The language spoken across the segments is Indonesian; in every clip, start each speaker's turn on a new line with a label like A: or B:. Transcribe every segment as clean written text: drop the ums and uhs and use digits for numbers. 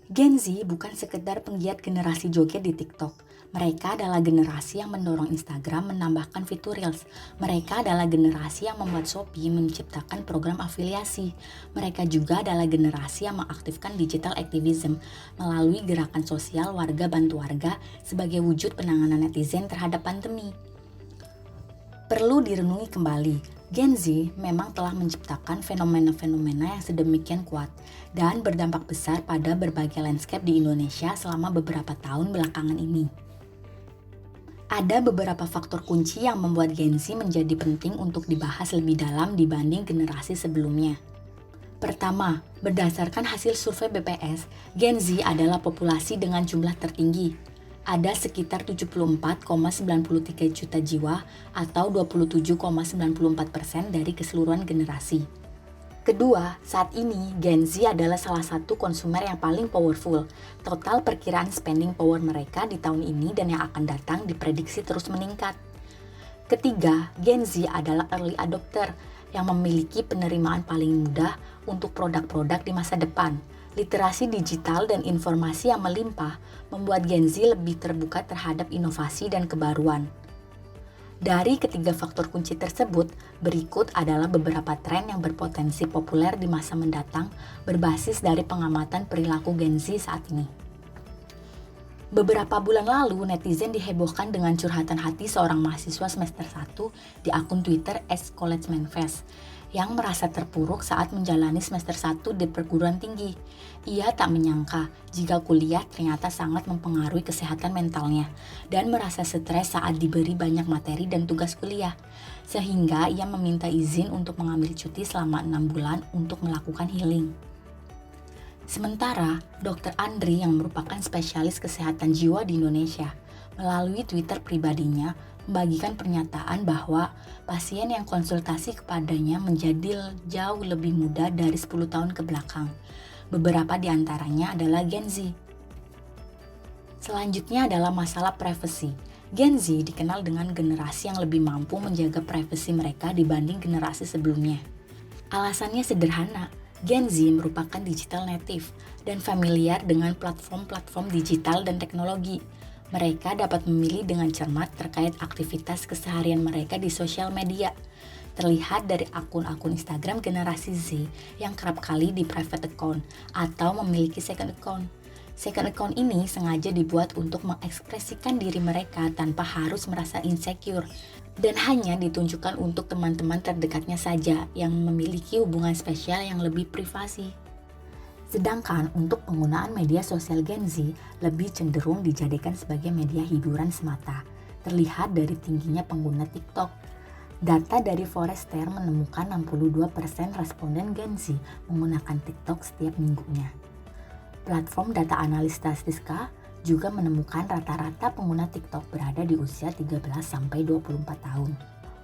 A: Gen Z bukan sekedar penggiat generasi joget di TikTok. Mereka adalah generasi yang mendorong Instagram menambahkan fitur Reels. Mereka adalah generasi yang membuat Shopee menciptakan program afiliasi. Mereka juga adalah generasi yang mengaktifkan digital activism melalui gerakan sosial warga bantu warga sebagai wujud penanganan netizen terhadap pandemi. Perlu direnungi kembali, Gen Z memang telah menciptakan fenomena-fenomena yang sedemikian kuat dan berdampak besar pada berbagai landscape di Indonesia selama beberapa tahun belakangan ini. Ada beberapa faktor kunci yang membuat Gen Z menjadi penting untuk dibahas lebih dalam dibanding generasi sebelumnya. Pertama, berdasarkan hasil survei BPS, Gen Z adalah populasi dengan jumlah tertinggi. Ada sekitar 74,93 juta jiwa atau 27,94% dari keseluruhan generasi. Kedua, saat ini Gen Z adalah salah satu konsumer yang paling powerful. Total perkiraan spending power mereka di tahun ini dan yang akan datang diprediksi terus meningkat. Ketiga, Gen Z adalah early adopter yang memiliki penerimaan paling mudah untuk produk-produk di masa depan. Literasi digital dan informasi yang melimpah membuat Gen Z lebih terbuka terhadap inovasi dan kebaruan. Dari ketiga faktor kunci tersebut, berikut adalah beberapa tren yang berpotensi populer di masa mendatang berbasis dari pengamatan perilaku Gen Z saat ini. Beberapa bulan lalu, netizen dihebohkan dengan curhatan hati seorang mahasiswa semester 1 di akun Twitter @collegemanfest yang merasa terpuruk saat menjalani semester 1 di perguruan tinggi. Ia tak menyangka jika kuliah ternyata sangat mempengaruhi kesehatan mentalnya dan merasa stres saat diberi banyak materi dan tugas kuliah. Sehingga ia meminta izin untuk mengambil cuti selama 6 bulan untuk melakukan healing. Sementara, Dr. Andri yang merupakan spesialis kesehatan jiwa di Indonesia, melalui Twitter pribadinya membagikan pernyataan bahwa pasien yang konsultasi kepadanya menjadi jauh lebih muda dari 10 tahun ke belakang. Beberapa di antaranya adalah Gen Z. Selanjutnya adalah masalah privasi. Gen Z dikenal dengan generasi yang lebih mampu menjaga privasi mereka dibanding generasi sebelumnya. Alasannya sederhana. Gen Z merupakan digital native dan familiar dengan platform-platform digital dan teknologi. Mereka dapat memilih dengan cermat terkait aktivitas keseharian mereka di sosial media. Terlihat dari akun-akun Instagram generasi Z yang kerap kali di private account atau memiliki second account. Second account ini sengaja dibuat untuk mengekspresikan diri mereka tanpa harus merasa insecure dan hanya ditunjukkan untuk teman-teman terdekatnya saja yang memiliki hubungan spesial yang lebih privasi. Sedangkan untuk penggunaan media sosial Gen Z lebih cenderung dijadikan sebagai media hiburan semata, terlihat dari tingginya pengguna TikTok. Data dari Forrester menemukan 62% responden Gen Z menggunakan TikTok setiap minggunya. Platform data analis statistika juga menemukan rata-rata pengguna TikTok berada di usia 13-24 tahun.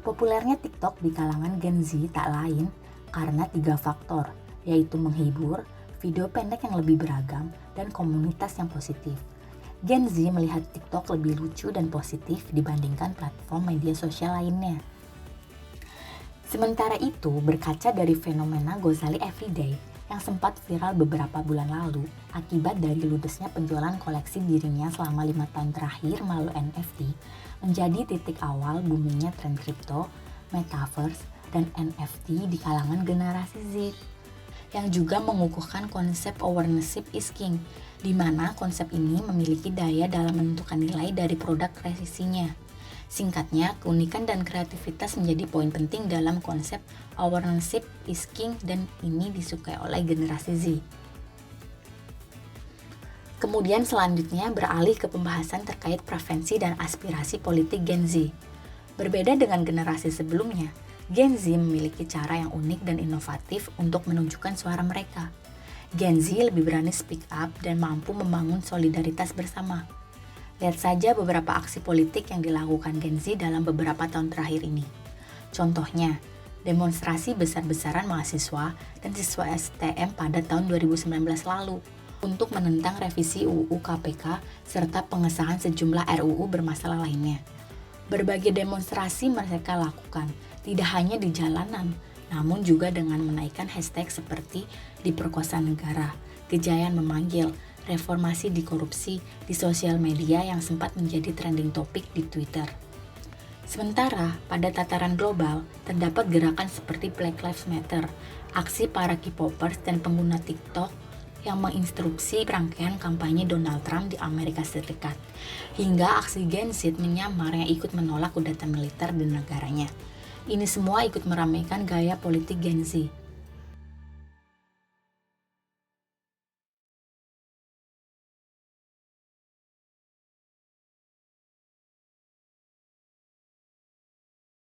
A: Populernya TikTok di kalangan Gen Z tak lain karena 3 faktor, yaitu menghibur, video pendek yang lebih beragam, dan komunitas yang positif. Gen Z melihat TikTok lebih lucu dan positif dibandingkan platform media sosial lainnya. Sementara itu, berkaca dari fenomena Gozali Everyday yang sempat viral beberapa bulan lalu akibat dari ludesnya penjualan koleksi dirinya selama 5 tahun terakhir melalui NFT, menjadi titik awal boomingnya tren kripto, metaverse, dan NFT di kalangan generasi Z, yang juga mengukuhkan konsep ownership is king, di mana konsep ini memiliki daya dalam menentukan nilai dari produk kreasinya. Singkatnya, keunikan dan kreativitas menjadi poin penting dalam konsep ownership is king dan ini disukai oleh generasi Z. Kemudian selanjutnya beralih ke pembahasan terkait preferensi dan aspirasi politik Gen Z. Berbeda dengan generasi sebelumnya, Gen Z memiliki cara yang unik dan inovatif untuk menunjukkan suara mereka. Gen Z lebih berani speak up dan mampu membangun solidaritas bersama. Lihat saja beberapa aksi politik yang dilakukan Gen Z dalam beberapa tahun terakhir ini. Contohnya, demonstrasi besar-besaran mahasiswa dan siswa STM pada tahun 2019 lalu untuk menentang revisi UU KPK serta pengesahan sejumlah RUU bermasalah lainnya. Berbagai demonstrasi mereka lakukan, tidak hanya di jalanan, namun juga dengan menaikkan hashtag seperti diperkosa negara, kejayaan memanggil, reformasi di korupsi di sosial media yang sempat menjadi trending topik di Twitter. Sementara, pada tataran global, terdapat gerakan seperti Black Lives Matter, aksi para K-popers dan pengguna TikTok yang menginstruksi rangkaian kampanye Donald Trump di Amerika Serikat, hingga aksi Gen Z menyamar yang ikut menolak kudeta militer di negaranya. Ini semua ikut meramaikan gaya politik Gen Z.